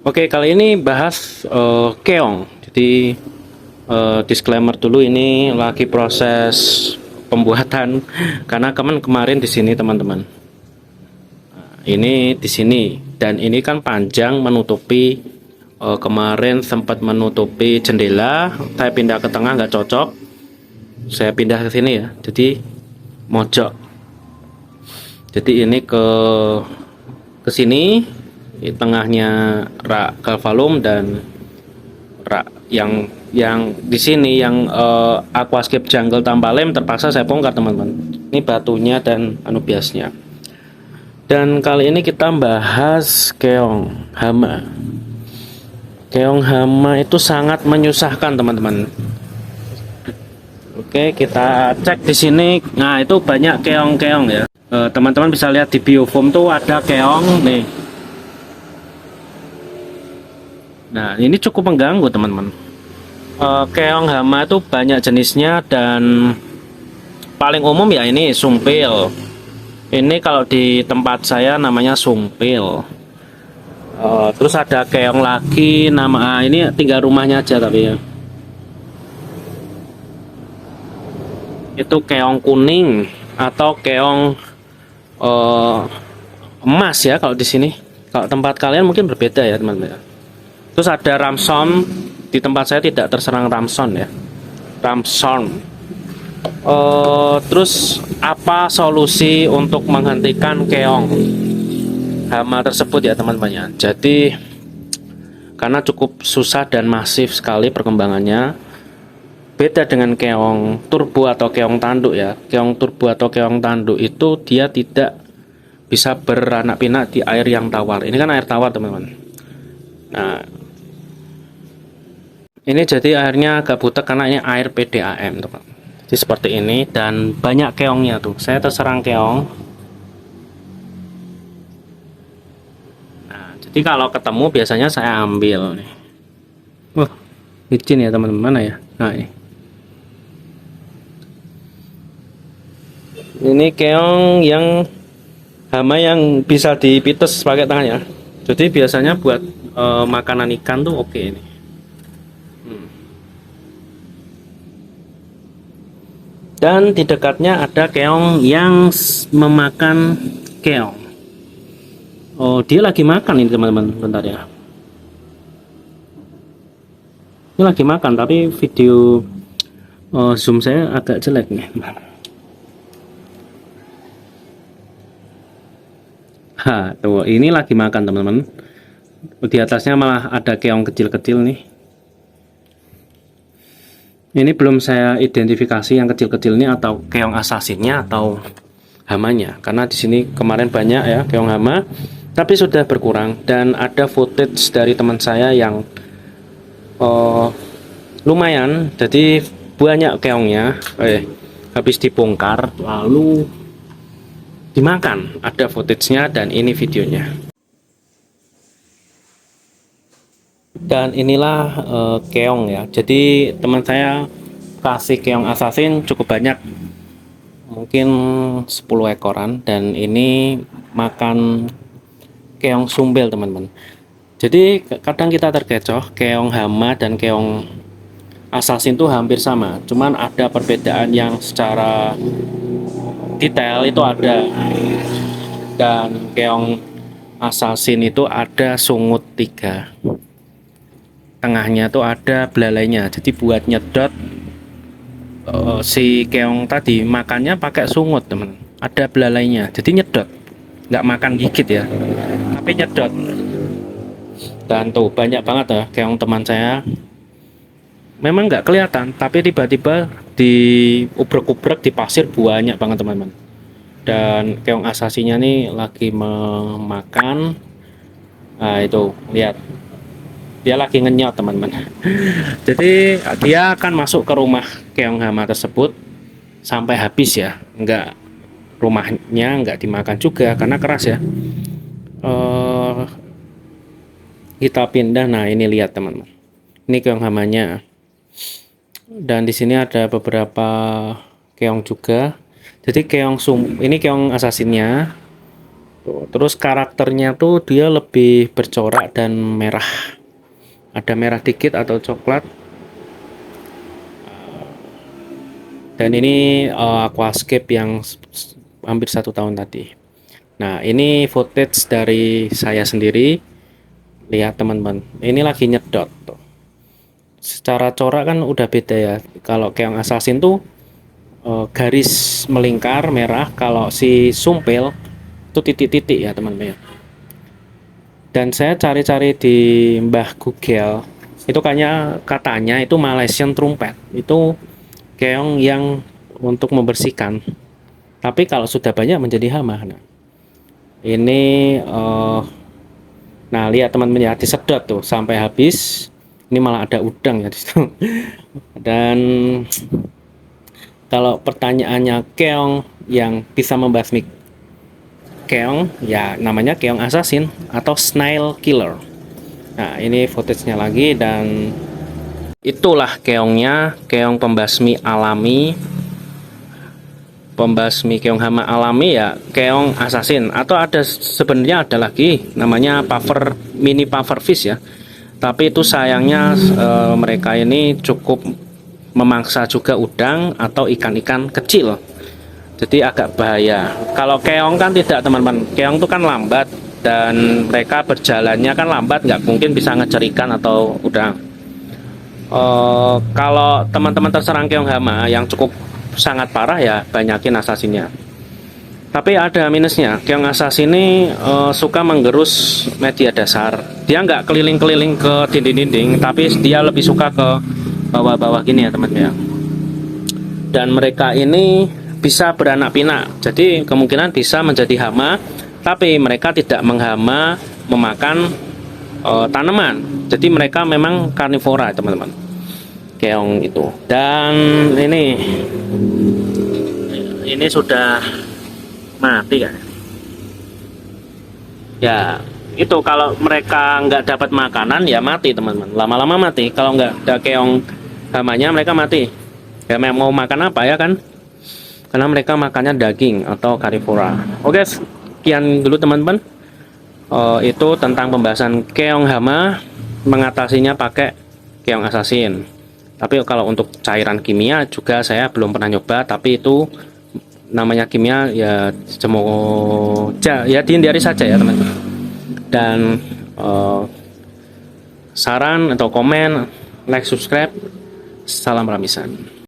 Oke, kali ini bahas keong. Jadi disclaimer dulu, ini lagi proses pembuatan karena kemarin di sini teman-teman. Ini di sini dan ini kan panjang menutupi, kemarin sempat menutupi jendela. Saya pindah ke tengah nggak cocok. Saya pindah ke sini ya. Jadi mojok. Jadi ini ke sini, di tengahnya rak galvalum dan rak yang di sini yang aquascape jungle tanpa lem terpaksa saya bongkar teman-teman. Ini batunya dan anubiasnya. Dan kali ini kita bahas keong hama. Keong hama itu sangat menyusahkan teman-teman. Oke, kita cek di sini. Nah, itu banyak keong-keong ya. Teman-teman bisa lihat di biofoam tuh ada keong nih. Nah, ini cukup mengganggu teman-teman. Keong hama itu banyak jenisnya dan paling umum ya ini sumpil. Ini kalau di tempat saya namanya sumpil. Terus ada keong lagi ini tinggal rumahnya aja tapi ya. Itu keong kuning atau keong emas ya kalau di sini. Kalau tempat kalian mungkin berbeda ya teman-teman. Terus ada ramson. Di tempat saya tidak terserang ramson ya. Ramson. Terus apa solusi untuk menghentikan keong hama tersebut ya teman-teman ya. Jadi karena cukup susah dan masif sekali perkembangannya, beda dengan keong turbo atau keong tanduk ya. Keong turbo atau keong tanduk itu dia tidak bisa beranak pinak di air yang tawar. Ini kan air tawar teman-teman. Nah, ini jadi airnya agak butek karena ini air PDAM teman. Jadi seperti ini dan banyak keongnya tuh. Saya terserang keong. Nah, jadi kalau ketemu biasanya saya ambil nih. Wah, licin ya teman-teman. Mana ya? Nah, ini keong yang hama yang bisa dipites pakai tangan ya. Jadi biasanya buat makanan ikan tuh oke ini. Dan di dekatnya ada keong yang memakan keong. Oh, dia lagi makan ini teman-teman. Bentar ya. Ini lagi makan tapi video zoom saya agak jelek nih. Tuh, ini lagi makan teman-teman. Di atasnya malah ada keong kecil-kecil nih. Ini belum saya identifikasi yang kecil-kecil ini atau keong asasinnya atau hamanya. Karena di sini kemarin banyak ya keong hama, tapi sudah berkurang dan ada footage dari teman saya yang lumayan. Jadi banyak keongnya habis dibongkar lalu dimakan. Ada footage-nya dan ini videonya. Dan inilah keong ya. Jadi teman saya kasih keong asasin cukup banyak, mungkin 10 ekoran, dan ini makan keong sumpil teman-teman. Jadi kadang kita terkecoh, keong hama dan keong asasin tuh hampir sama, cuman ada perbedaan yang secara detail itu ada. Dan keong asasin itu ada sungut 3, tengahnya tuh ada belalainya, jadi buat nyedot si keong tadi makannya pakai sungut teman, ada belalainya jadi nyedot, nggak makan gigit ya tapi nyedot. Dan tuh banyak banget ya keong teman saya, memang nggak kelihatan tapi tiba-tiba di ubrek-ubrek di pasir banyak banget teman-teman. Dan keong asasinya nih lagi memakan. Nah itu lihat, dia lagi ngenyot teman-teman. Jadi dia akan masuk ke rumah keong hama tersebut sampai habis ya, rumahnya nggak dimakan juga karena keras ya. Kita pindah. Nah ini lihat teman-teman, ini keong hamanya dan di sini ada beberapa keong juga. Jadi ini keong asasinnya, Tuh, terus karakternya tuh dia lebih bercorak dan merah. Ada merah dikit atau coklat. Dan ini aquascape yang hampir 1 tahun tadi. Nah, ini footage dari saya sendiri. Lihat teman-teman, ini lagi nyedot tuh. Secara corak kan udah beda ya. Kalau keong assassin tuh garis melingkar merah, kalau si sumpil itu titik-titik ya teman-teman. Dan saya cari-cari di Mbah Google, itu katanya itu Malaysian trumpet. Itu keong yang untuk membersihkan. Tapi kalau sudah banyak menjadi hama. Nah, ini nah lihat teman-teman ya, disedot tuh sampai habis. Ini malah ada udang ya di situ. Dan kalau pertanyaannya keong yang bisa membasmi keong, ya namanya keong assassin atau snail killer. Nah, ini footage-nya lagi, dan itulah keongnya, keong pembasmi alami. Pembasmi keong hama alami ya keong assassin, atau ada sebenarnya ada lagi namanya mini pufferfish ya. Tapi itu sayangnya mereka ini cukup memangsa juga udang atau ikan-ikan kecil. Jadi agak bahaya. Kalau keong kan tidak teman-teman. Keong itu kan lambat, dan mereka berjalannya kan lambat, nggak mungkin bisa ngejar ikan atau udang. Kalau teman-teman terserang keong hama yang cukup sangat parah ya banyakin asasinnya. Tapi ada minusnya. Keong assassin ini suka menggerus media dasar. Dia nggak keliling-keliling ke dinding-dinding, tapi dia lebih suka ke bawah-bawah gini ya teman-teman. Dan mereka ini bisa beranak pinak. Jadi kemungkinan bisa menjadi hama, tapi mereka tidak menghama memakan tanaman. Jadi mereka memang karnivora teman-teman. Keong itu. Dan ini sudah mati kan ya. Itu kalau mereka nggak dapat makanan ya mati teman-teman, lama-lama mati. Kalau nggak ada keong hamanya mereka mati ya. Mau makan apa ya kan, karena mereka makannya daging atau karnivora. Oke, sekian dulu teman-teman. Itu tentang pembahasan keong hama, mengatasinya pakai keong assassin. Tapi kalau untuk cairan kimia juga saya belum pernah nyoba, tapi itu namanya kimia ya, semoga ya dihindari saja ya teman-teman. Dan saran atau komen, like, subscribe. Salam Ramisan.